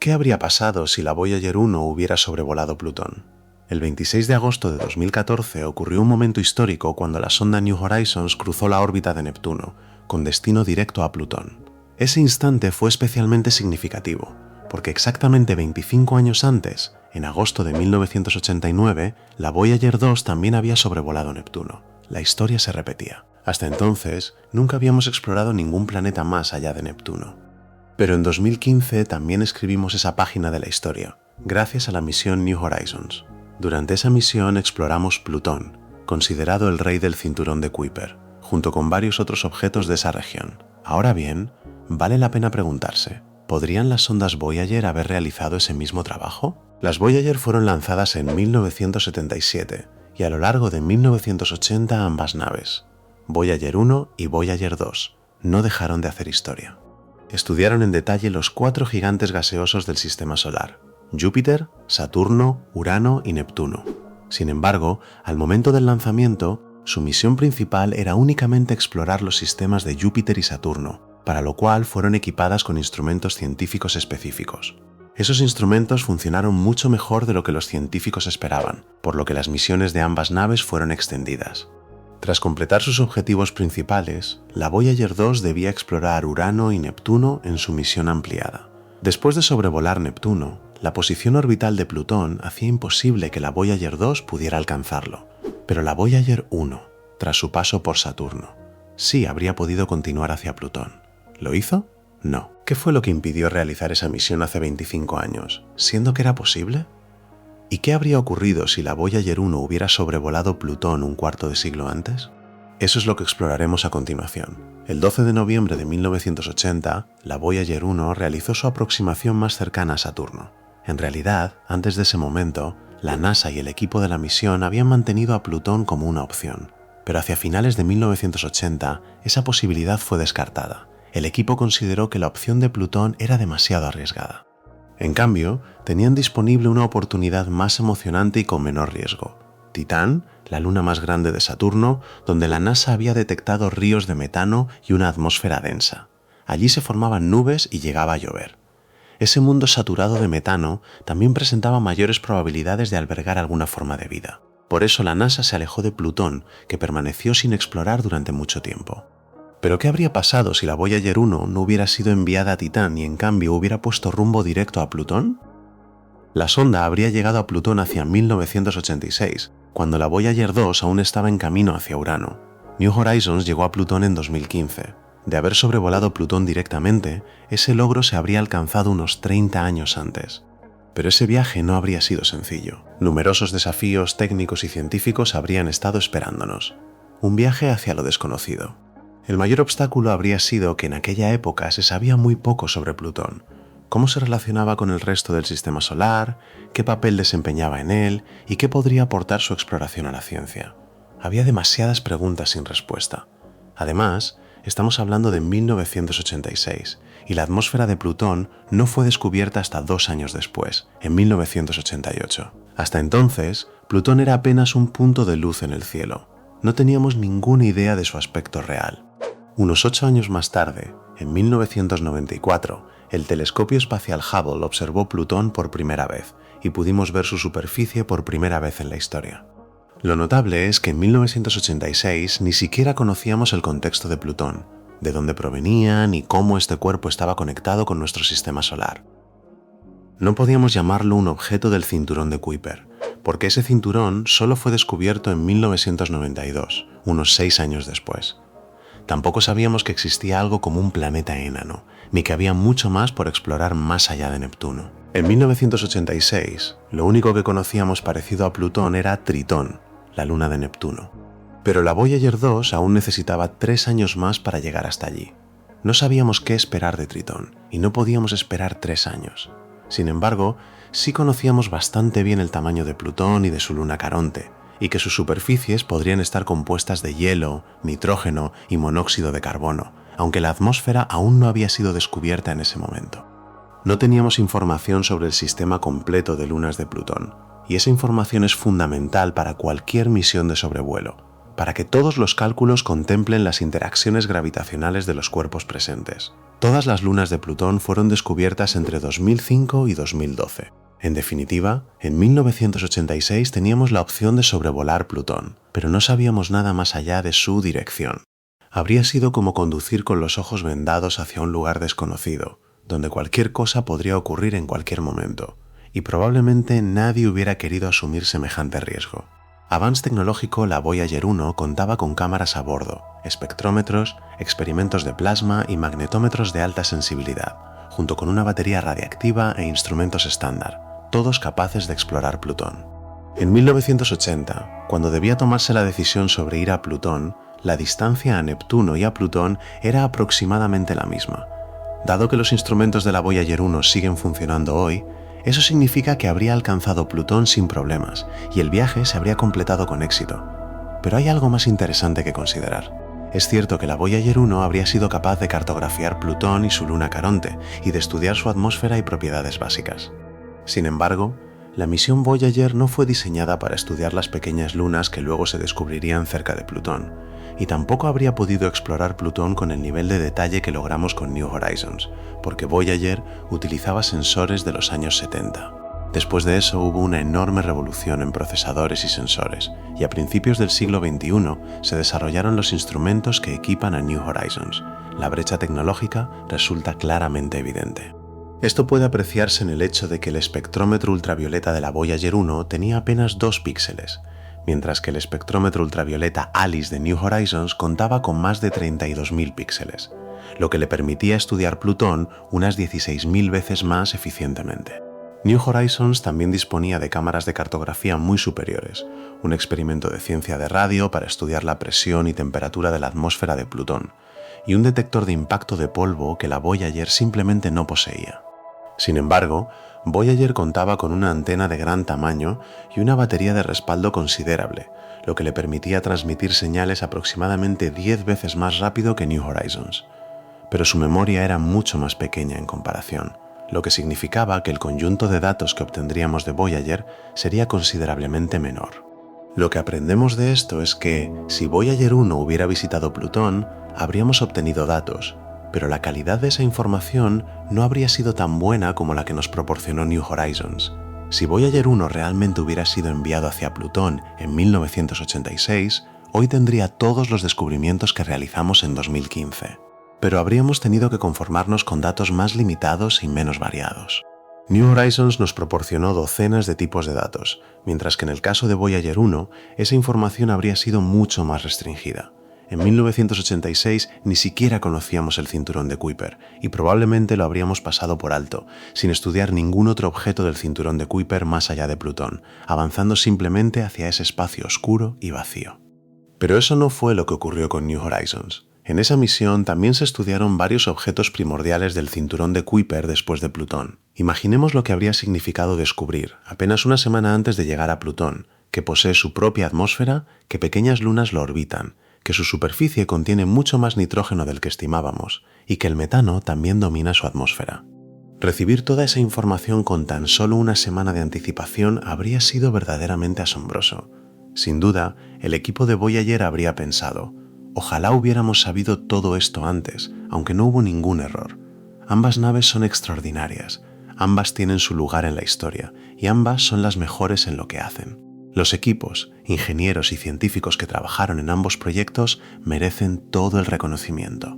¿Qué habría pasado si la Voyager 1 hubiera sobrevolado Plutón? El 26 de agosto de 2014 ocurrió un momento histórico cuando la sonda New Horizons cruzó la órbita de Neptuno, con destino directo a Plutón. Ese instante fue especialmente significativo, porque exactamente 25 años antes, en agosto de 1989, la Voyager 2 también había sobrevolado Neptuno. La historia se repetía. Hasta entonces, nunca habíamos explorado ningún planeta más allá de Neptuno. Pero en 2015 también escribimos esa página de la historia, gracias a la misión New Horizons. Durante esa misión exploramos Plutón, considerado el rey del cinturón de Kuiper, junto con varios otros objetos de esa región. Ahora bien, vale la pena preguntarse, ¿podrían las sondas Voyager haber realizado ese mismo trabajo? Las Voyager fueron lanzadas en 1977 y a lo largo de 1980 ambas naves, Voyager 1 y Voyager 2, no dejaron de hacer historia. Estudiaron en detalle los 4 gigantes gaseosos del Sistema Solar: Júpiter, Saturno, Urano y Neptuno. Sin embargo, al momento del lanzamiento, su misión principal era únicamente explorar los sistemas de Júpiter y Saturno, para lo cual fueron equipadas con instrumentos científicos específicos. Esos instrumentos funcionaron mucho mejor de lo que los científicos esperaban, por lo que las misiones de ambas naves fueron extendidas. Tras completar sus objetivos principales, la Voyager 2 debía explorar Urano y Neptuno en su misión ampliada. Después de sobrevolar Neptuno, la posición orbital de Plutón hacía imposible que la Voyager 2 pudiera alcanzarlo, pero la Voyager 1, tras su paso por Saturno, sí habría podido continuar hacia Plutón. ¿Lo hizo? No. ¿Qué fue lo que impidió realizar esa misión hace 25 años, siendo que era posible? ¿Y qué habría ocurrido si la Voyager 1 hubiera sobrevolado Plutón un cuarto de siglo antes? Eso es lo que exploraremos a continuación. El 12 de noviembre de 1980, la Voyager 1 realizó su aproximación más cercana a Saturno. En realidad, antes de ese momento, la NASA y el equipo de la misión habían mantenido a Plutón como una opción, pero hacia finales de 1980 esa posibilidad fue descartada. El equipo consideró que la opción de Plutón era demasiado arriesgada. En cambio, tenían disponible una oportunidad más emocionante y con menor riesgo: Titán, la luna más grande de Saturno, donde la NASA había detectado ríos de metano y una atmósfera densa. Allí se formaban nubes y llegaba a llover. Ese mundo saturado de metano también presentaba mayores probabilidades de albergar alguna forma de vida. Por eso la NASA se alejó de Plutón, que permaneció sin explorar durante mucho tiempo. ¿Pero qué habría pasado si la Voyager 1 no hubiera sido enviada a Titán y en cambio hubiera puesto rumbo directo a Plutón? La sonda habría llegado a Plutón hacia 1986, cuando la Voyager 2 aún estaba en camino hacia Urano. New Horizons llegó a Plutón en 2015. De haber sobrevolado Plutón directamente, ese logro se habría alcanzado unos 30 años antes. Pero ese viaje no habría sido sencillo. Numerosos desafíos técnicos y científicos habrían estado esperándonos. Un viaje hacia lo desconocido. El mayor obstáculo habría sido que en aquella época se sabía muy poco sobre Plutón, cómo se relacionaba con el resto del Sistema Solar, qué papel desempeñaba en él y qué podría aportar su exploración a la ciencia. Había demasiadas preguntas sin respuesta. Además, estamos hablando de 1986, y la atmósfera de Plutón no fue descubierta hasta 2 años después, en 1988. Hasta entonces, Plutón era apenas un punto de luz en el cielo. No teníamos ninguna idea de su aspecto real. Unos 8 años más tarde, en 1994, el telescopio espacial Hubble observó Plutón por primera vez y pudimos ver su superficie por primera vez en la historia. Lo notable es que en 1986 ni siquiera conocíamos el contexto de Plutón, de dónde provenía ni cómo este cuerpo estaba conectado con nuestro sistema solar. No podíamos llamarlo un objeto del cinturón de Kuiper, porque ese cinturón solo fue descubierto en 1992, unos 6 años después. Tampoco sabíamos que existía algo como un planeta enano, ni que había mucho más por explorar más allá de Neptuno. En 1986, lo único que conocíamos parecido a Plutón era Tritón, la luna de Neptuno. Pero la Voyager 2 aún necesitaba 3 años más para llegar hasta allí. No sabíamos qué esperar de Tritón, y no podíamos esperar 3 años. Sin embargo, sí conocíamos bastante bien el tamaño de Plutón y de su luna Caronte, y que sus superficies podrían estar compuestas de hielo, nitrógeno y monóxido de carbono, aunque la atmósfera aún no había sido descubierta en ese momento. No teníamos información sobre el sistema completo de lunas de Plutón, y esa información es fundamental para cualquier misión de sobrevuelo, para que todos los cálculos contemplen las interacciones gravitacionales de los cuerpos presentes. Todas las lunas de Plutón fueron descubiertas entre 2005 y 2012. En definitiva, en 1986 teníamos la opción de sobrevolar Plutón, pero no sabíamos nada más allá de su dirección. Habría sido como conducir con los ojos vendados hacia un lugar desconocido, donde cualquier cosa podría ocurrir en cualquier momento, y probablemente nadie hubiera querido asumir semejante riesgo. Avance tecnológico, la Voyager 1 contaba con cámaras a bordo, espectrómetros, experimentos de plasma y magnetómetros de alta sensibilidad, junto con una batería radiactiva e instrumentos estándar, todos capaces de explorar Plutón. En 1980, cuando debía tomarse la decisión sobre ir a Plutón, la distancia a Neptuno y a Plutón era aproximadamente la misma. Dado que los instrumentos de la Voyager 1 siguen funcionando hoy, eso significa que habría alcanzado Plutón sin problemas y el viaje se habría completado con éxito. Pero hay algo más interesante que considerar. Es cierto que la Voyager 1 habría sido capaz de cartografiar Plutón y su luna Caronte y de estudiar su atmósfera y propiedades básicas. Sin embargo, la misión Voyager no fue diseñada para estudiar las pequeñas lunas que luego se descubrirían cerca de Plutón, y tampoco habría podido explorar Plutón con el nivel de detalle que logramos con New Horizons, porque Voyager utilizaba sensores de los años 70. Después de eso hubo una enorme revolución en procesadores y sensores, y a principios del siglo XXI se desarrollaron los instrumentos que equipan a New Horizons. La brecha tecnológica resulta claramente evidente. Esto puede apreciarse en el hecho de que el espectrómetro ultravioleta de la Voyager 1 tenía apenas 2 píxeles, mientras que el espectrómetro ultravioleta ALICE de New Horizons contaba con más de 32.000 píxeles, lo que le permitía estudiar Plutón unas 16.000 veces más eficientemente. New Horizons también disponía de cámaras de cartografía muy superiores, un experimento de ciencia de radio para estudiar la presión y temperatura de la atmósfera de Plutón, y un detector de impacto de polvo que la Voyager simplemente no poseía. Sin embargo, Voyager contaba con una antena de gran tamaño y una batería de respaldo considerable, lo que le permitía transmitir señales aproximadamente 10 veces más rápido que New Horizons. Pero su memoria era mucho más pequeña en comparación, lo que significaba que el conjunto de datos que obtendríamos de Voyager sería considerablemente menor. Lo que aprendemos de esto es que, si Voyager 1 hubiera visitado Plutón, habríamos obtenido datos, pero la calidad de esa información no habría sido tan buena como la que nos proporcionó New Horizons. Si Voyager 1 realmente hubiera sido enviado hacia Plutón en 1986, hoy tendría todos los descubrimientos que realizamos en 2015. Pero habríamos tenido que conformarnos con datos más limitados y menos variados. New Horizons nos proporcionó docenas de tipos de datos, mientras que en el caso de Voyager 1, esa información habría sido mucho más restringida. En 1986 ni siquiera conocíamos el cinturón de Kuiper y probablemente lo habríamos pasado por alto, sin estudiar ningún otro objeto del cinturón de Kuiper más allá de Plutón, avanzando simplemente hacia ese espacio oscuro y vacío. Pero eso no fue lo que ocurrió con New Horizons. En esa misión también se estudiaron varios objetos primordiales del cinturón de Kuiper después de Plutón. Imaginemos lo que habría significado descubrir, apenas una semana antes de llegar a Plutón, que posee su propia atmósfera, que pequeñas lunas lo orbitan, que su superficie contiene mucho más nitrógeno del que estimábamos y que el metano también domina su atmósfera. Recibir toda esa información con tan solo una semana de anticipación habría sido verdaderamente asombroso. Sin duda, el equipo de Voyager habría pensado, ojalá hubiéramos sabido todo esto antes, aunque no hubo ningún error. Ambas naves son extraordinarias, ambas tienen su lugar en la historia y ambas son las mejores en lo que hacen. Los equipos, ingenieros y científicos que trabajaron en ambos proyectos merecen todo el reconocimiento.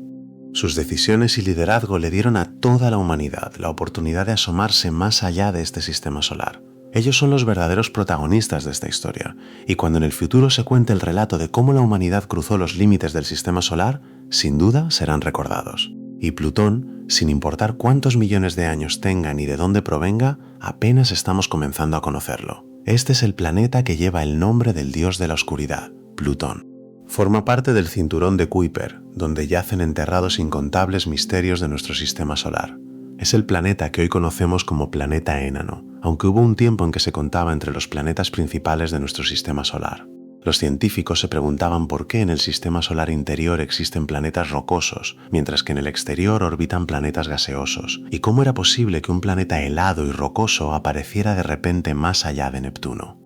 Sus decisiones y liderazgo le dieron a toda la humanidad la oportunidad de asomarse más allá de este sistema solar. Ellos son los verdaderos protagonistas de esta historia, y cuando en el futuro se cuente el relato de cómo la humanidad cruzó los límites del sistema solar, sin duda serán recordados. Y Plutón, sin importar cuántos millones de años tengan y de dónde provenga, apenas estamos comenzando a conocerlo. Este es el planeta que lleva el nombre del dios de la oscuridad, Plutón. Forma parte del cinturón de Kuiper, donde yacen enterrados incontables misterios de nuestro sistema solar. Es el planeta que hoy conocemos como planeta enano, aunque hubo un tiempo en que se contaba entre los planetas principales de nuestro sistema solar. Los científicos se preguntaban por qué en el sistema solar interior existen planetas rocosos, mientras que en el exterior orbitan planetas gaseosos, y cómo era posible que un planeta helado y rocoso apareciera de repente más allá de Neptuno.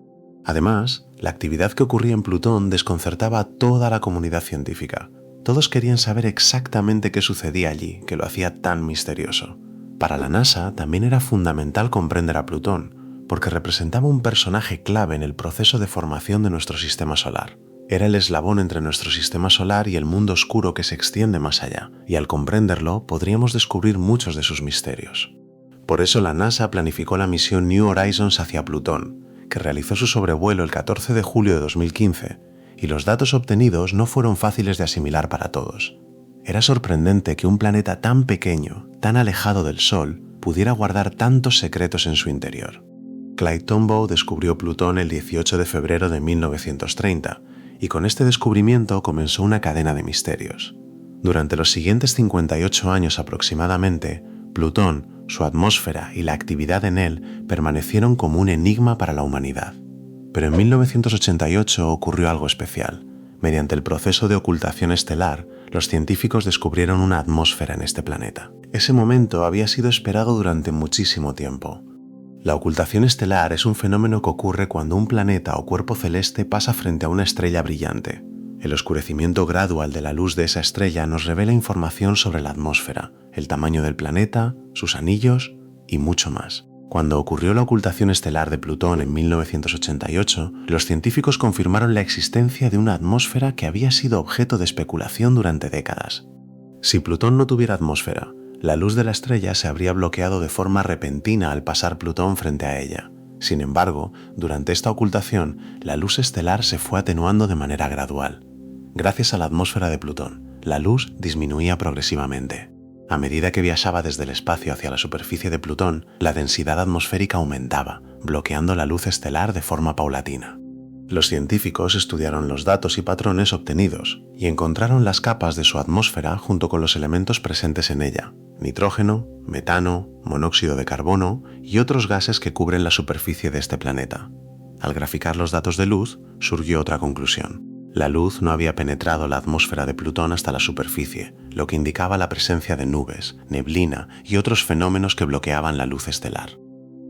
Además, la actividad que ocurría en Plutón desconcertaba a toda la comunidad científica. Todos querían saber exactamente qué sucedía allí, que lo hacía tan misterioso. Para la NASA también era fundamental comprender a Plutón, porque representaba un personaje clave en el proceso de formación de nuestro sistema solar. Era el eslabón entre nuestro sistema solar y el mundo oscuro que se extiende más allá, y al comprenderlo podríamos descubrir muchos de sus misterios. Por eso la NASA planificó la misión New Horizons hacia Plutón, que realizó su sobrevuelo el 14 de julio de 2015, y los datos obtenidos no fueron fáciles de asimilar para todos. Era sorprendente que un planeta tan pequeño, tan alejado del Sol, pudiera guardar tantos secretos en su interior. Clyde Tombaugh descubrió Plutón el 18 de febrero de 1930, y con este descubrimiento comenzó una cadena de misterios. Durante los siguientes 58 años aproximadamente, Plutón, su atmósfera y la actividad en él permanecieron como un enigma para la humanidad. Pero en 1988 ocurrió algo especial. Mediante el proceso de ocultación estelar, los científicos descubrieron una atmósfera en este planeta. Ese momento había sido esperado durante muchísimo tiempo. La ocultación estelar es un fenómeno que ocurre cuando un planeta o cuerpo celeste pasa frente a una estrella brillante. El oscurecimiento gradual de la luz de esa estrella nos revela información sobre la atmósfera, el tamaño del planeta, sus anillos y mucho más. Cuando ocurrió la ocultación estelar de Plutón en 1988, los científicos confirmaron la existencia de una atmósfera que había sido objeto de especulación durante décadas. Si Plutón no tuviera atmósfera, la luz de la estrella se habría bloqueado de forma repentina al pasar Plutón frente a ella. Sin embargo, durante esta ocultación, la luz estelar se fue atenuando de manera gradual. Gracias a la atmósfera de Plutón, la luz disminuía progresivamente. A medida que viajaba desde el espacio hacia la superficie de Plutón, la densidad atmosférica aumentaba, bloqueando la luz estelar de forma paulatina. Los científicos estudiaron los datos y patrones obtenidos y encontraron las capas de su atmósfera junto con los elementos presentes en ella: nitrógeno, metano, monóxido de carbono y otros gases que cubren la superficie de este planeta. Al graficar los datos de luz, surgió otra conclusión. La luz no había penetrado la atmósfera de Plutón hasta la superficie, lo que indicaba la presencia de nubes, neblina y otros fenómenos que bloqueaban la luz estelar.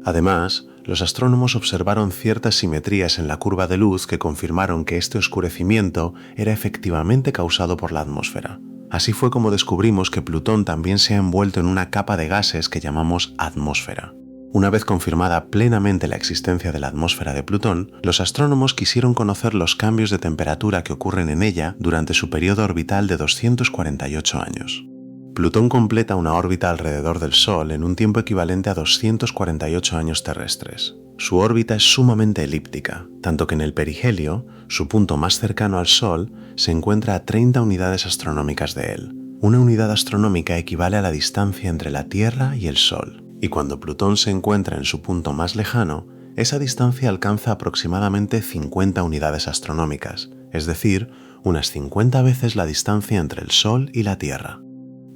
Además, los astrónomos observaron ciertas simetrías en la curva de luz que confirmaron que este oscurecimiento era efectivamente causado por la atmósfera. Así fue como descubrimos que Plutón también se ha envuelto en una capa de gases que llamamos atmósfera. Una vez confirmada plenamente la existencia de la atmósfera de Plutón, los astrónomos quisieron conocer los cambios de temperatura que ocurren en ella durante su periodo orbital de 248 años. Plutón completa una órbita alrededor del Sol en un tiempo equivalente a 248 años terrestres. Su órbita es sumamente elíptica, tanto que en el perihelio, su punto más cercano al Sol, se encuentra a 30 unidades astronómicas de él. Una unidad astronómica equivale a la distancia entre la Tierra y el Sol. Y cuando Plutón se encuentra en su punto más lejano, esa distancia alcanza aproximadamente 50 unidades astronómicas, es decir, unas 50 veces la distancia entre el Sol y la Tierra.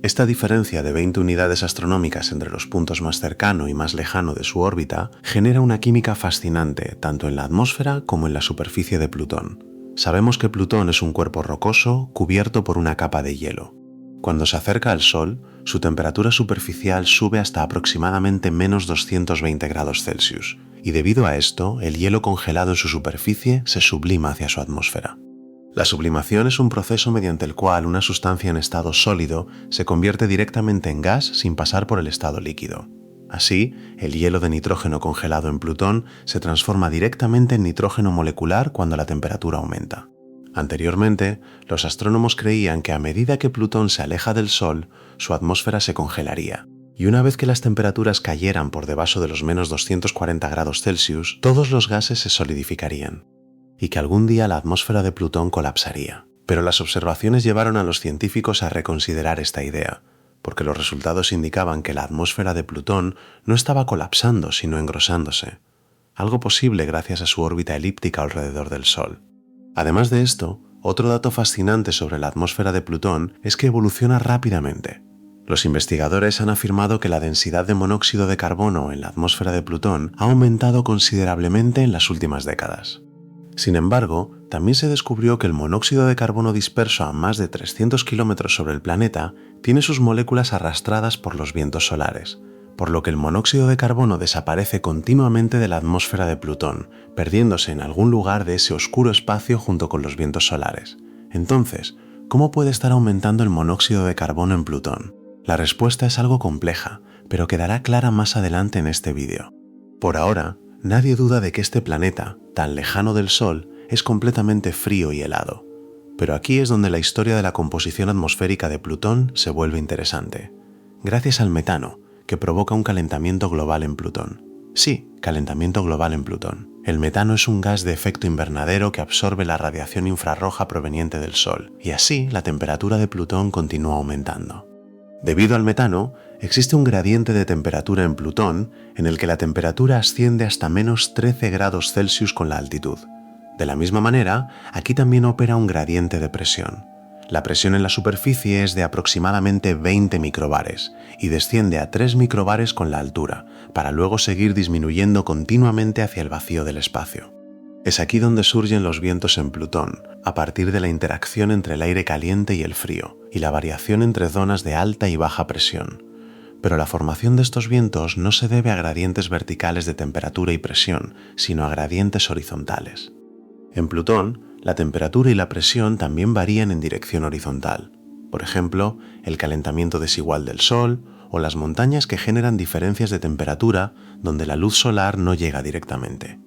Esta diferencia de 20 unidades astronómicas entre los puntos más cercano y más lejano de su órbita genera una química fascinante tanto en la atmósfera como en la superficie de Plutón. Sabemos que Plutón es un cuerpo rocoso cubierto por una capa de hielo. Cuando se acerca al Sol, su temperatura superficial sube hasta aproximadamente menos 220 grados Celsius, y debido a esto, el hielo congelado en su superficie se sublima hacia su atmósfera. La sublimación es un proceso mediante el cual una sustancia en estado sólido se convierte directamente en gas sin pasar por el estado líquido. Así, el hielo de nitrógeno congelado en Plutón se transforma directamente en nitrógeno molecular cuando la temperatura aumenta. Anteriormente, los astrónomos creían que a medida que Plutón se aleja del Sol, su atmósfera se congelaría, y una vez que las temperaturas cayeran por debajo de los menos 240 grados Celsius, todos los gases se solidificarían, y que algún día la atmósfera de Plutón colapsaría. Pero las observaciones llevaron a los científicos a reconsiderar esta idea, porque los resultados indicaban que la atmósfera de Plutón no estaba colapsando, sino engrosándose, algo posible gracias a su órbita elíptica alrededor del Sol. Además de esto, otro dato fascinante sobre la atmósfera de Plutón es que evoluciona rápidamente. Los investigadores han afirmado que la densidad de monóxido de carbono en la atmósfera de Plutón ha aumentado considerablemente en las últimas décadas. Sin embargo, también se descubrió que el monóxido de carbono disperso a más de 300 kilómetros sobre el planeta tiene sus moléculas arrastradas por los vientos solares, por lo que el monóxido de carbono desaparece continuamente de la atmósfera de Plutón, perdiéndose en algún lugar de ese oscuro espacio junto con los vientos solares. Entonces, ¿cómo puede estar aumentando el monóxido de carbono en Plutón? La respuesta es algo compleja, pero quedará clara más adelante en este vídeo. Por ahora, nadie duda de que este planeta, tan lejano del Sol, es completamente frío y helado. Pero aquí es donde la historia de la composición atmosférica de Plutón se vuelve interesante. Gracias al metano, que provoca un calentamiento global en Plutón. Sí, calentamiento global en Plutón. El metano es un gas de efecto invernadero que absorbe la radiación infrarroja proveniente del Sol, y así la temperatura de Plutón continúa aumentando. Debido al metano, existe un gradiente de temperatura en Plutón en el que la temperatura asciende hasta menos 13 grados Celsius con la altitud. De la misma manera, aquí también opera un gradiente de presión. La presión en la superficie es de aproximadamente 20 microbares y desciende a 3 microbares con la altura, para luego seguir disminuyendo continuamente hacia el vacío del espacio. Es aquí donde surgen los vientos en Plutón, a partir de la interacción entre el aire caliente y el frío, y la variación entre zonas de alta y baja presión. Pero la formación de estos vientos no se debe a gradientes verticales de temperatura y presión, sino a gradientes horizontales. En Plutón, la temperatura y la presión también varían en dirección horizontal. Por ejemplo, el calentamiento desigual del Sol o las montañas que generan diferencias de temperatura donde la luz solar no llega directamente.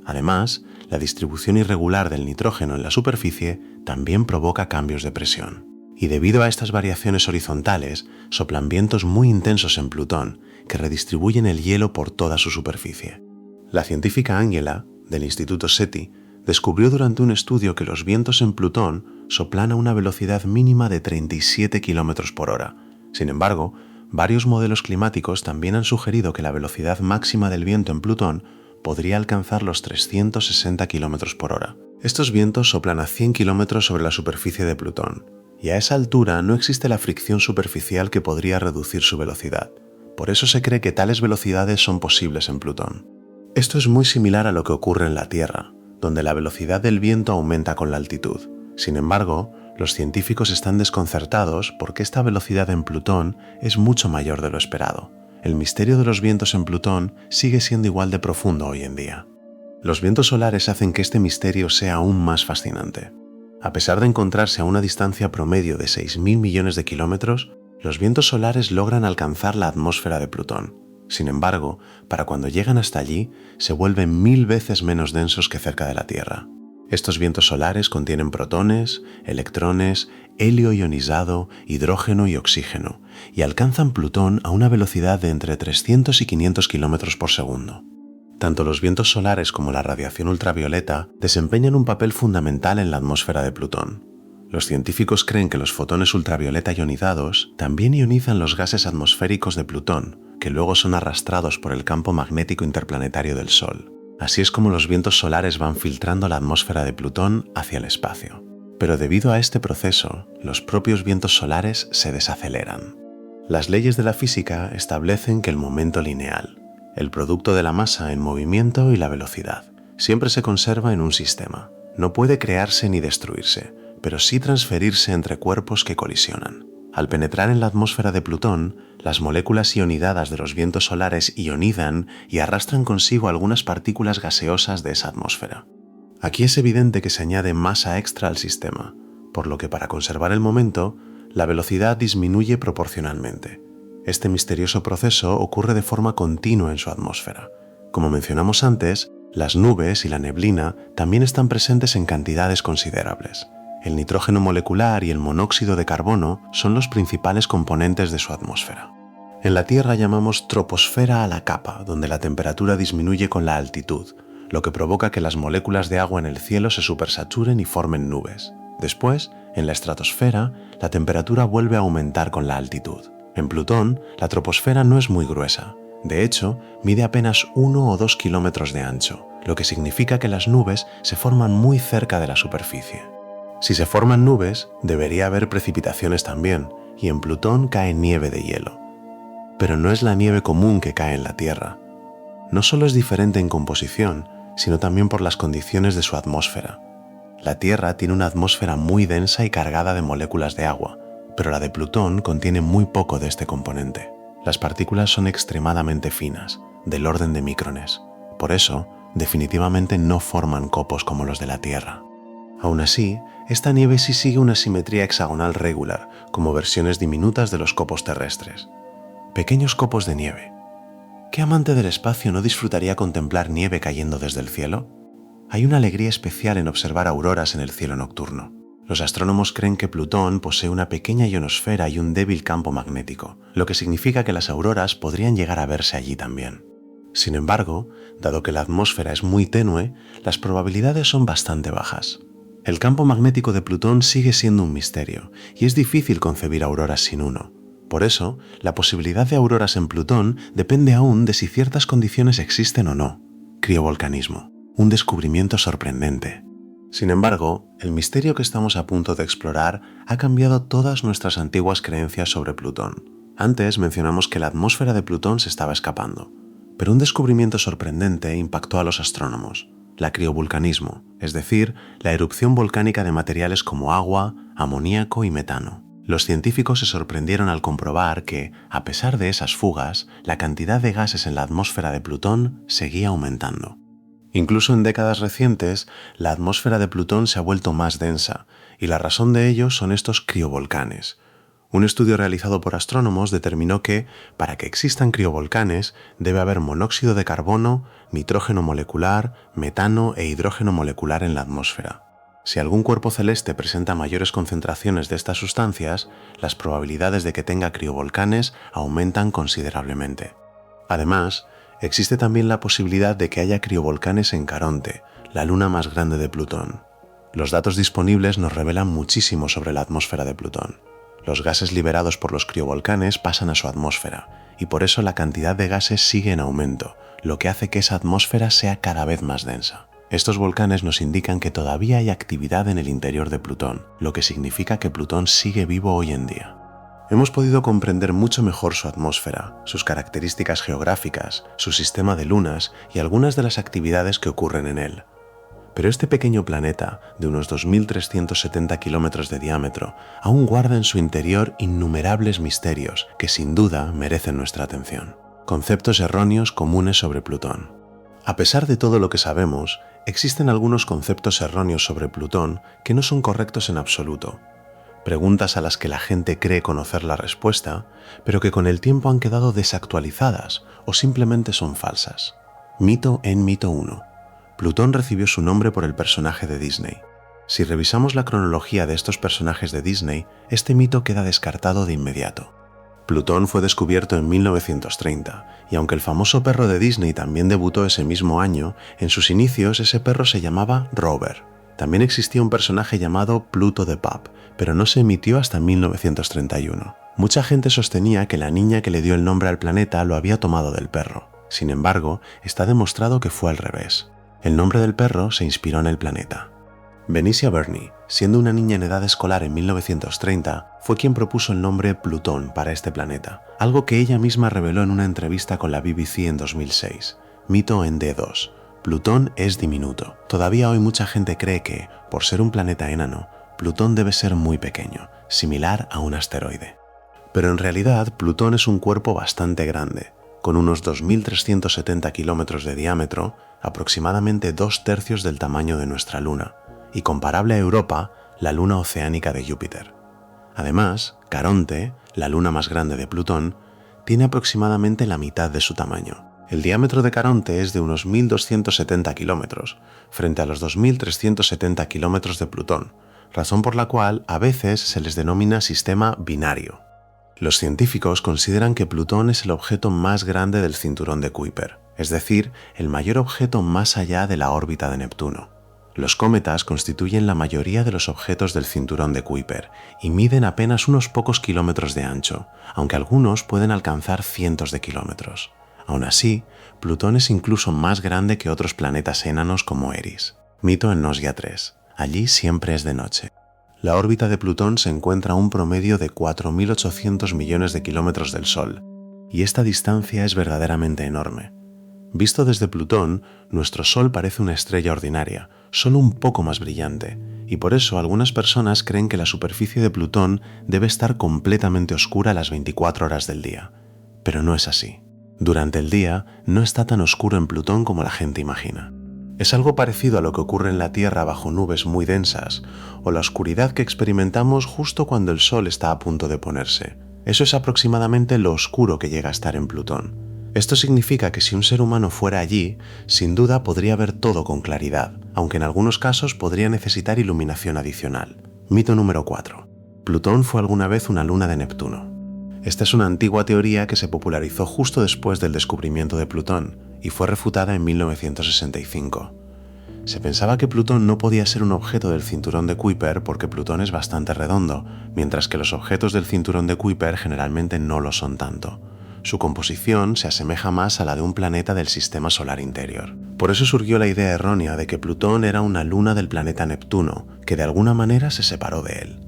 Además, la distribución irregular del nitrógeno en la superficie también provoca cambios de presión. Y debido a estas variaciones horizontales, soplan vientos muy intensos en Plutón que redistribuyen el hielo por toda su superficie. La científica Angela, del Instituto SETI, descubrió durante un estudio que los vientos en Plutón soplan a una velocidad mínima de 37 km por hora. Sin embargo, varios modelos climáticos también han sugerido que la velocidad máxima del viento en Plutón podría alcanzar los 360 km por hora. Estos vientos soplan a 100 km sobre la superficie de Plutón, y a esa altura no existe la fricción superficial que podría reducir su velocidad. Por eso se cree que tales velocidades son posibles en Plutón. Esto es muy similar a lo que ocurre en la Tierra, donde la velocidad del viento aumenta con la altitud. Sin embargo, los científicos están desconcertados porque esta velocidad en Plutón es mucho mayor de lo esperado. El misterio de los vientos en Plutón sigue siendo igual de profundo hoy en día. Los vientos solares hacen que este misterio sea aún más fascinante. A pesar de encontrarse a una distancia promedio de 6.000 millones de kilómetros, los vientos solares logran alcanzar la atmósfera de Plutón. Sin embargo, para cuando llegan hasta allí, se vuelven 1000 veces menos densos que cerca de la Tierra. Estos vientos solares contienen protones, electrones, helio ionizado, hidrógeno y oxígeno, y alcanzan Plutón a una velocidad de entre 300 y 500 km por segundo. Tanto los vientos solares como la radiación ultravioleta desempeñan un papel fundamental en la atmósfera de Plutón. Los científicos creen que los fotones ultravioleta ionizados también ionizan los gases atmosféricos de Plutón, que luego son arrastrados por el campo magnético interplanetario del Sol. Así es como los vientos solares van filtrando la atmósfera de Plutón hacia el espacio. Pero debido a este proceso, los propios vientos solares se desaceleran. Las leyes de la física establecen que el momento lineal, el producto de la masa en movimiento y la velocidad, siempre se conserva en un sistema. No puede crearse ni destruirse, pero sí transferirse entre cuerpos que colisionan. Al penetrar en la atmósfera de Plutón, las moléculas ionidadas de los vientos solares ionizan y arrastran consigo algunas partículas gaseosas de esa atmósfera. Aquí es evidente que se añade masa extra al sistema, por lo que para conservar el momento, la velocidad disminuye proporcionalmente. Este misterioso proceso ocurre de forma continua en su atmósfera. Como mencionamos antes, las nubes y la neblina también están presentes en cantidades considerables. El nitrógeno molecular y el monóxido de carbono son los principales componentes de su atmósfera. En la Tierra llamamos troposfera a la capa, donde la temperatura disminuye con la altitud, lo que provoca que las moléculas de agua en el cielo se supersaturen y formen nubes. Después, en la estratosfera, la temperatura vuelve a aumentar con la altitud. En Plutón, la troposfera no es muy gruesa. De hecho, mide apenas 1 o 2 kilómetros de ancho, lo que significa que las nubes se forman muy cerca de la superficie. Si se forman nubes, debería haber precipitaciones también, y en Plutón cae nieve de hielo. Pero no es la nieve común que cae en la Tierra. No solo es diferente en composición, sino también por las condiciones de su atmósfera. La Tierra tiene una atmósfera muy densa y cargada de moléculas de agua, pero la de Plutón contiene muy poco de este componente. Las partículas son extremadamente finas, del orden de micrones. Por eso, definitivamente no forman copos como los de la Tierra. Aún así, esta nieve sí sigue una simetría hexagonal regular, como versiones diminutas de los copos terrestres. Pequeños copos de nieve. ¿Qué amante del espacio no disfrutaría contemplar nieve cayendo desde el cielo? Hay una alegría especial en observar auroras en el cielo nocturno. Los astrónomos creen que Plutón posee una pequeña ionosfera y un débil campo magnético, lo que significa que las auroras podrían llegar a verse allí también. Sin embargo, dado que la atmósfera es muy tenue, las probabilidades son bastante bajas. El campo magnético de Plutón sigue siendo un misterio, y es difícil concebir auroras sin uno. Por eso, la posibilidad de auroras en Plutón depende aún de si ciertas condiciones existen o no. Criovolcanismo, un descubrimiento sorprendente. Sin embargo, el misterio que estamos a punto de explorar ha cambiado todas nuestras antiguas creencias sobre Plutón. Antes mencionamos que la atmósfera de Plutón se estaba escapando, pero un descubrimiento sorprendente impactó a los astrónomos: la criovolcanismo, es decir, la erupción volcánica de materiales como agua, amoníaco y metano. Los científicos se sorprendieron al comprobar que, a pesar de esas fugas, la cantidad de gases en la atmósfera de Plutón seguía aumentando. Incluso en décadas recientes, la atmósfera de Plutón se ha vuelto más densa, y la razón de ello son estos criovolcanes. Un estudio realizado por astrónomos determinó que, para que existan criovolcanes, debe haber monóxido de carbono, nitrógeno molecular, metano e hidrógeno molecular en la atmósfera. Si algún cuerpo celeste presenta mayores concentraciones de estas sustancias, las probabilidades de que tenga criovolcanes aumentan considerablemente. Además, existe también la posibilidad de que haya criovolcanes en Caronte, la luna más grande de Plutón. Los datos disponibles nos revelan muchísimo sobre la atmósfera de Plutón. Los gases liberados por los criovolcanes pasan a su atmósfera, y por eso la cantidad de gases sigue en aumento, lo que hace que esa atmósfera sea cada vez más densa. Estos volcanes nos indican que todavía hay actividad en el interior de Plutón, lo que significa que Plutón sigue vivo hoy en día. Hemos podido comprender mucho mejor su atmósfera, sus características geográficas, su sistema de lunas y algunas de las actividades que ocurren en él. Pero este pequeño planeta, de unos 2.370 kilómetros de diámetro, aún guarda en su interior innumerables misterios que sin duda merecen nuestra atención. Conceptos erróneos comunes sobre Plutón. A pesar de todo lo que sabemos, existen algunos conceptos erróneos sobre Plutón que no son correctos en absoluto. Preguntas a las que la gente cree conocer la respuesta, pero que con el tiempo han quedado desactualizadas o simplemente son falsas. Mito en Mito 1. Plutón recibió su nombre por el personaje de Disney. Si revisamos la cronología de estos personajes de Disney, este mito queda descartado de inmediato. Plutón fue descubierto en 1930, y aunque el famoso perro de Disney también debutó ese mismo año, en sus inicios ese perro se llamaba Rover. También existía un personaje llamado Pluto the Pup, pero no se emitió hasta 1931. Mucha gente sostenía que la niña que le dio el nombre al planeta lo había tomado del perro. Sin embargo, está demostrado que fue al revés. El nombre del perro se inspiró en el planeta. Benicia Burney, siendo una niña en edad escolar en 1930, fue quien propuso el nombre Plutón para este planeta, algo que ella misma reveló en una entrevista con la BBC en 2006. Mito en D2. Plutón es diminuto. Todavía hoy mucha gente cree que, por ser un planeta enano, Plutón debe ser muy pequeño, similar a un asteroide. Pero en realidad Plutón es un cuerpo bastante grande, con unos 2.370 kilómetros de diámetro, aproximadamente 2/3 del tamaño de nuestra Luna, y comparable a Europa, la luna oceánica de Júpiter. Además, Caronte, la luna más grande de Plutón, tiene aproximadamente la mitad de su tamaño. El diámetro de Caronte es de unos 1.270 kilómetros, frente a los 2.370 kilómetros de Plutón, razón por la cual a veces se les denomina sistema binario. Los científicos consideran que Plutón es el objeto más grande del cinturón de Kuiper, es decir, el mayor objeto más allá de la órbita de Neptuno. Los cometas constituyen la mayoría de los objetos del cinturón de Kuiper y miden apenas unos pocos kilómetros de ancho, aunque algunos pueden alcanzar cientos de kilómetros. Aún así, Plutón es incluso más grande que otros planetas enanos como Eris. Mito en Nosya 3. Allí siempre es de noche. La órbita de Plutón se encuentra a un promedio de 4.800 millones de kilómetros del Sol, y esta distancia es verdaderamente enorme. Visto desde Plutón, nuestro Sol parece una estrella ordinaria, solo un poco más brillante, y por eso algunas personas creen que la superficie de Plutón debe estar completamente oscura las 24 horas del día. Pero no es así. Durante el día no está tan oscuro en Plutón como la gente imagina. Es algo parecido a lo que ocurre en la Tierra bajo nubes muy densas, o la oscuridad que experimentamos justo cuando el Sol está a punto de ponerse. Eso es aproximadamente lo oscuro que llega a estar en Plutón. Esto significa que si un ser humano fuera allí, sin duda podría ver todo con claridad, aunque en algunos casos podría necesitar iluminación adicional. Mito número 4. Plutón fue alguna vez una luna de Neptuno. Esta es una antigua teoría que se popularizó justo después del descubrimiento de Plutón y fue refutada en 1965. Se pensaba que Plutón no podía ser un objeto del cinturón de Kuiper porque Plutón es bastante redondo, mientras que los objetos del cinturón de Kuiper generalmente no lo son tanto. Su composición se asemeja más a la de un planeta del sistema solar interior. Por eso surgió la idea errónea de que Plutón era una luna del planeta Neptuno, que de alguna manera se separó de él.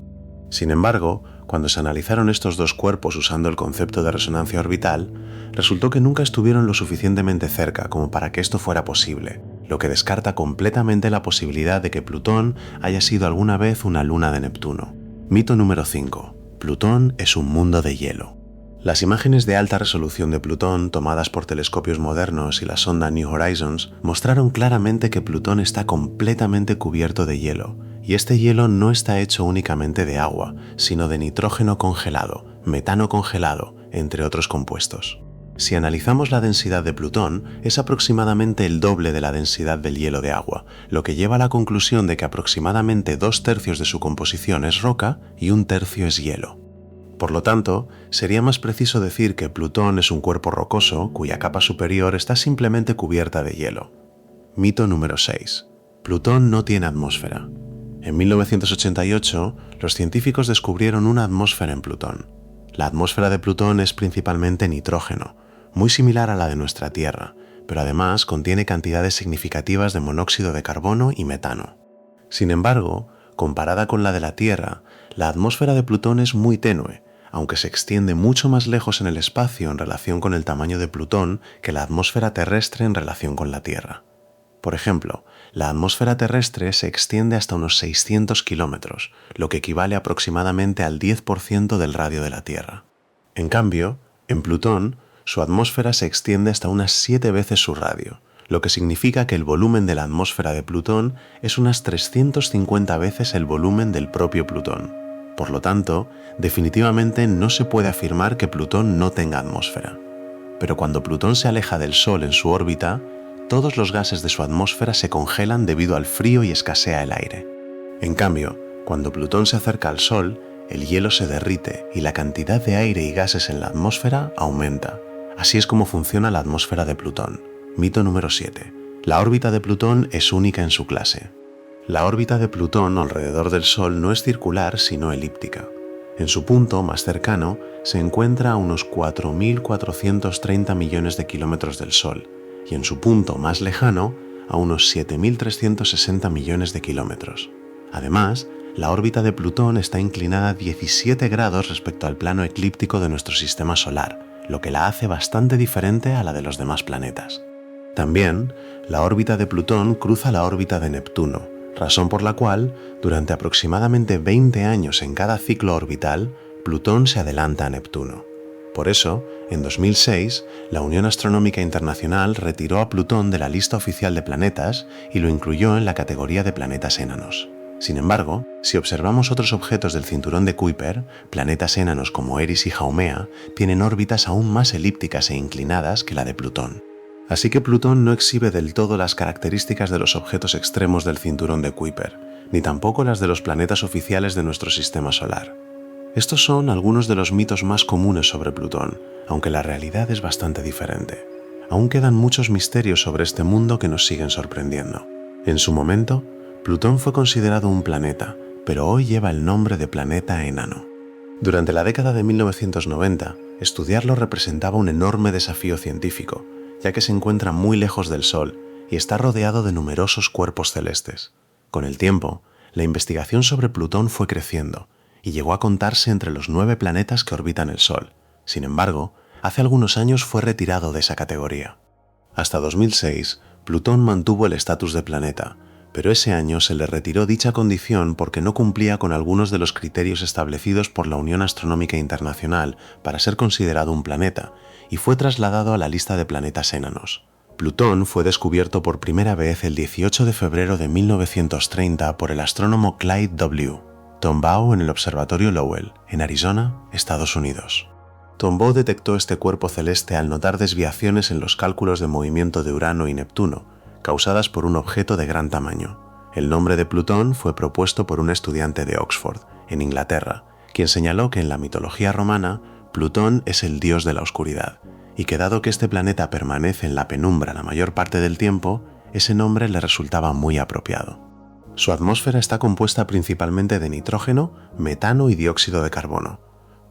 Sin embargo, cuando se analizaron estos dos cuerpos usando el concepto de resonancia orbital, resultó que nunca estuvieron lo suficientemente cerca como para que esto fuera posible, lo que descarta completamente la posibilidad de que Plutón haya sido alguna vez una luna de Neptuno. Mito número 5. Plutón es un mundo de hielo. Las imágenes de alta resolución de Plutón tomadas por telescopios modernos y la sonda New Horizons mostraron claramente que Plutón está completamente cubierto de hielo, y este hielo no está hecho únicamente de agua, sino de nitrógeno congelado, metano congelado, entre otros compuestos. Si analizamos la densidad de Plutón, es aproximadamente el doble de la densidad del hielo de agua, lo que lleva a la conclusión de que aproximadamente 2/3 de su composición es roca y 1/3 es hielo. Por lo tanto, sería más preciso decir que Plutón es un cuerpo rocoso cuya capa superior está simplemente cubierta de hielo. Mito número 6. Plutón no tiene atmósfera. En 1988, los científicos descubrieron una atmósfera en Plutón. La atmósfera de Plutón es principalmente nitrógeno, muy similar a la de nuestra Tierra, pero además contiene cantidades significativas de monóxido de carbono y metano. Sin embargo, comparada con la de la Tierra, la atmósfera de Plutón es muy tenue, aunque se extiende mucho más lejos en el espacio en relación con el tamaño de Plutón que la atmósfera terrestre en relación con la Tierra. Por ejemplo, la atmósfera terrestre se extiende hasta unos 600 kilómetros, lo que equivale aproximadamente al 10% del radio de la Tierra. En cambio, en Plutón, su atmósfera se extiende hasta unas 7 veces su radio, lo que significa que el volumen de la atmósfera de Plutón es unas 350 veces el volumen del propio Plutón. Por lo tanto, definitivamente no se puede afirmar que Plutón no tenga atmósfera. Pero cuando Plutón se aleja del Sol en su órbita, todos los gases de su atmósfera se congelan debido al frío y escasea el aire. En cambio, cuando Plutón se acerca al Sol, el hielo se derrite y la cantidad de aire y gases en la atmósfera aumenta. Así es como funciona la atmósfera de Plutón. Mito número 7. La órbita de Plutón es única en su clase. La órbita de Plutón alrededor del Sol no es circular, sino elíptica. En su punto más cercano se encuentra a unos 4.430 millones de kilómetros del Sol, y en su punto más lejano a unos 7.360 millones de kilómetros. Además, la órbita de Plutón está inclinada 17 grados respecto al plano eclíptico de nuestro sistema solar, lo que la hace bastante diferente a la de los demás planetas. También, la órbita de Plutón cruza la órbita de Neptuno, razón por la cual, durante aproximadamente 20 años en cada ciclo orbital, Plutón se adelanta a Neptuno. Por eso, en 2006, la Unión Astronómica Internacional retiró a Plutón de la lista oficial de planetas y lo incluyó en la categoría de planetas enanos. Sin embargo, si observamos otros objetos del cinturón de Kuiper, planetas enanos como Eris y Haumea tienen órbitas aún más elípticas e inclinadas que la de Plutón. Así que Plutón no exhibe del todo las características de los objetos extremos del cinturón de Kuiper, ni tampoco las de los planetas oficiales de nuestro sistema solar. Estos son algunos de los mitos más comunes sobre Plutón, aunque la realidad es bastante diferente. Aún quedan muchos misterios sobre este mundo que nos siguen sorprendiendo. En su momento, Plutón fue considerado un planeta, pero hoy lleva el nombre de planeta enano. Durante la década de 1990, estudiarlo representaba un enorme desafío científico, ya que se encuentra muy lejos del Sol y está rodeado de numerosos cuerpos celestes. Con el tiempo, la investigación sobre Plutón fue creciendo y llegó a contarse entre los 9 planetas que orbitan el Sol. Sin embargo, hace algunos años fue retirado de esa categoría. Hasta 2006, Plutón mantuvo el estatus de planeta, pero ese año se le retiró dicha condición porque no cumplía con algunos de los criterios establecidos por la Unión Astronómica Internacional para ser considerado un planeta, y fue trasladado a la lista de planetas enanos. Plutón fue descubierto por primera vez el 18 de febrero de 1930 por el astrónomo Clyde W. Tombaugh en el Observatorio Lowell, en Arizona, Estados Unidos. Tombaugh detectó este cuerpo celeste al notar desviaciones en los cálculos de movimiento de Urano y Neptuno, causadas por un objeto de gran tamaño. El nombre de Plutón fue propuesto por un estudiante de Oxford, en Inglaterra, quien señaló que en la mitología romana, Plutón es el dios de la oscuridad, y que dado que este planeta permanece en la penumbra la mayor parte del tiempo, ese nombre le resultaba muy apropiado. Su atmósfera está compuesta principalmente de nitrógeno, metano y dióxido de carbono.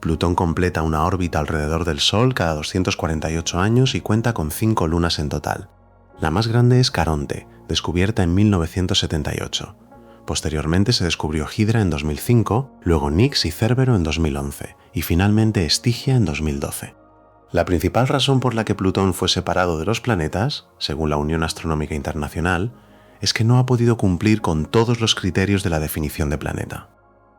Plutón completa una órbita alrededor del Sol cada 248 años y cuenta con 5 lunas en total. La más grande es Caronte, descubierta en 1978. Posteriormente se descubrió Hydra en 2005, luego Nix y Cerbero en 2011 y finalmente Estigia en 2012. La principal razón por la que Plutón fue separado de los planetas, según la Unión Astronómica Internacional, es que no ha podido cumplir con todos los criterios de la definición de planeta.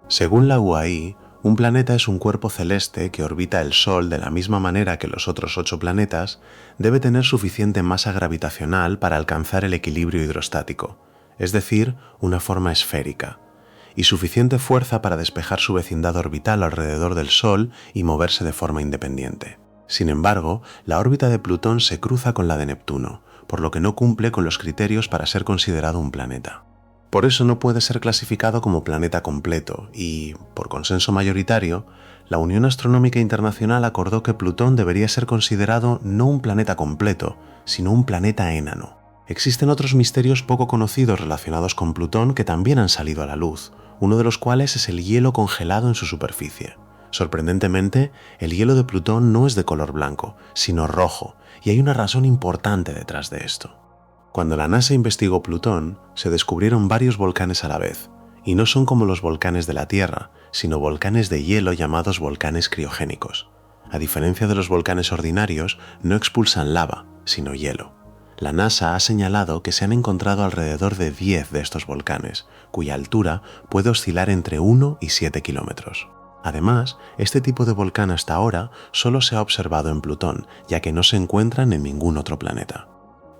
Según la UAI, un planeta es un cuerpo celeste que orbita el Sol de la misma manera que los otros 8 planetas, debe tener suficiente masa gravitacional para alcanzar el equilibrio hidrostático, es decir, una forma esférica, y suficiente fuerza para despejar su vecindad orbital alrededor del Sol y moverse de forma independiente. Sin embargo, la órbita de Plutón se cruza con la de Neptuno, por lo que no cumple con los criterios para ser considerado un planeta. Por eso no puede ser clasificado como planeta completo y, por consenso mayoritario, la Unión Astronómica Internacional acordó que Plutón debería ser considerado no un planeta completo, sino un planeta enano. Existen otros misterios poco conocidos relacionados con Plutón que también han salido a la luz, uno de los cuales es el hielo congelado en su superficie. Sorprendentemente, el hielo de Plutón no es de color blanco, sino rojo, y hay una razón importante detrás de esto. Cuando la NASA investigó Plutón, se descubrieron varios volcanes a la vez, y no son como los volcanes de la Tierra, sino volcanes de hielo llamados volcanes criogénicos. A diferencia de los volcanes ordinarios, no expulsan lava, sino hielo. La NASA ha señalado que se han encontrado alrededor de 10 de estos volcanes, cuya altura puede oscilar entre 1 y 7 kilómetros. Además, este tipo de volcán hasta ahora solo se ha observado en Plutón, ya que no se encuentran en ningún otro planeta.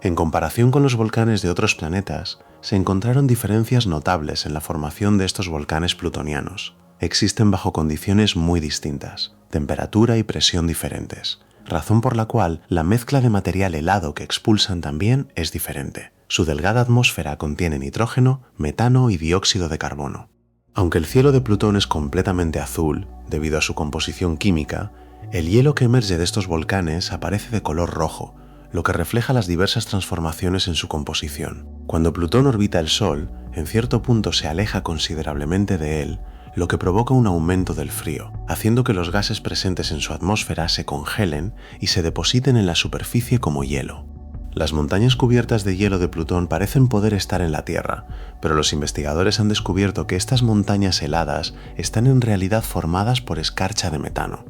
En comparación con los volcanes de otros planetas, se encontraron diferencias notables en la formación de estos volcanes plutonianos. Existen bajo condiciones muy distintas, temperatura y presión diferentes, razón por la cual la mezcla de material helado que expulsan también es diferente. Su delgada atmósfera contiene nitrógeno, metano y dióxido de carbono. Aunque el cielo de Plutón es completamente azul, debido a su composición química, el hielo que emerge de estos volcanes aparece de color rojo, lo que refleja las diversas transformaciones en su composición. Cuando Plutón orbita el Sol, en cierto punto se aleja considerablemente de él, lo que provoca un aumento del frío, haciendo que los gases presentes en su atmósfera se congelen y se depositen en la superficie como hielo. Las montañas cubiertas de hielo de Plutón parecen poder estar en la Tierra, pero los investigadores han descubierto que estas montañas heladas están en realidad formadas por escarcha de metano.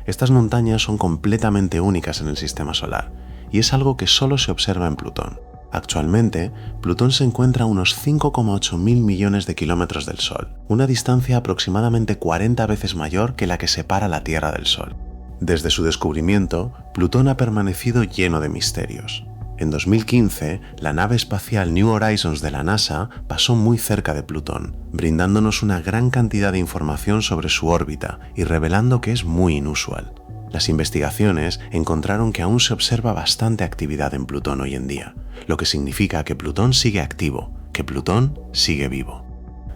Estas montañas son completamente únicas en el sistema solar, y es algo que solo se observa en Plutón. Actualmente, Plutón se encuentra a unos 5,8 mil millones de kilómetros del Sol, una distancia aproximadamente 40 veces mayor que la que separa la Tierra del Sol. Desde su descubrimiento, Plutón ha permanecido lleno de misterios. En 2015, la nave espacial New Horizons de la NASA pasó muy cerca de Plutón, brindándonos una gran cantidad de información sobre su órbita y revelando que es muy inusual. Las investigaciones encontraron que aún se observa bastante actividad en Plutón hoy en día, lo que significa que Plutón sigue activo, que Plutón sigue vivo.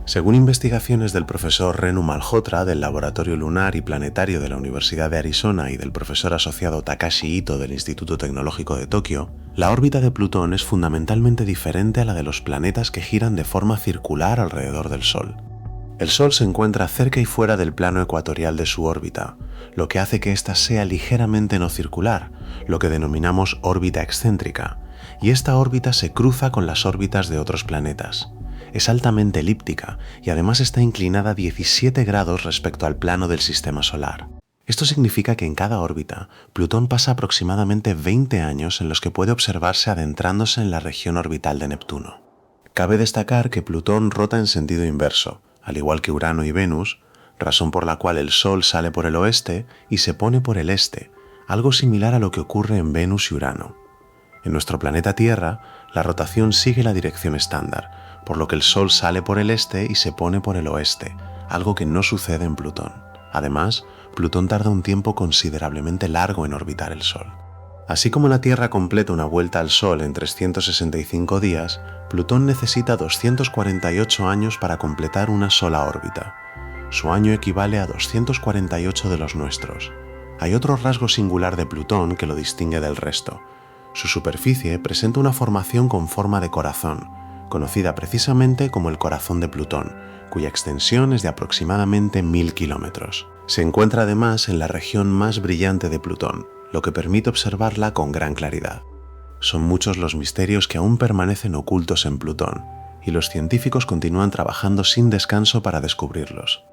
Según investigaciones del profesor Renu Malhotra del Laboratorio Lunar y Planetario de la Universidad de Arizona y del profesor asociado Takashi Ito del Instituto Tecnológico de Tokio, la órbita de Plutón es fundamentalmente diferente a la de los planetas que giran de forma circular alrededor del Sol. El Sol se encuentra cerca y fuera del plano ecuatorial de su órbita, lo que hace que ésta sea ligeramente no circular, lo que denominamos órbita excéntrica, y esta órbita se cruza con las órbitas de otros planetas. Es altamente elíptica y además está inclinada 17 grados respecto al plano del sistema solar. Esto significa que en cada órbita, Plutón pasa aproximadamente 20 años en los que puede observarse adentrándose en la región orbital de Neptuno. Cabe destacar que Plutón rota en sentido inverso, al igual que Urano y Venus, razón por la cual el Sol sale por el oeste y se pone por el este, algo similar a lo que ocurre en Venus y Urano. En nuestro planeta Tierra, la rotación sigue la dirección estándar, por lo que el Sol sale por el este y se pone por el oeste, algo que no sucede en Plutón. Además, Plutón tarda un tiempo considerablemente largo en orbitar el Sol. Así como la Tierra completa una vuelta al Sol en 365 días, Plutón necesita 248 años para completar una sola órbita. Su año equivale a 248 de los nuestros. Hay otro rasgo singular de Plutón que lo distingue del resto. Su superficie presenta una formación con forma de corazón, conocida precisamente como el corazón de Plutón, cuya extensión es de aproximadamente 1000 kilómetros. Se encuentra además en la región más brillante de Plutón, lo que permite observarla con gran claridad. Son muchos los misterios que aún permanecen ocultos en Plutón, y los científicos continúan trabajando sin descanso para descubrirlos.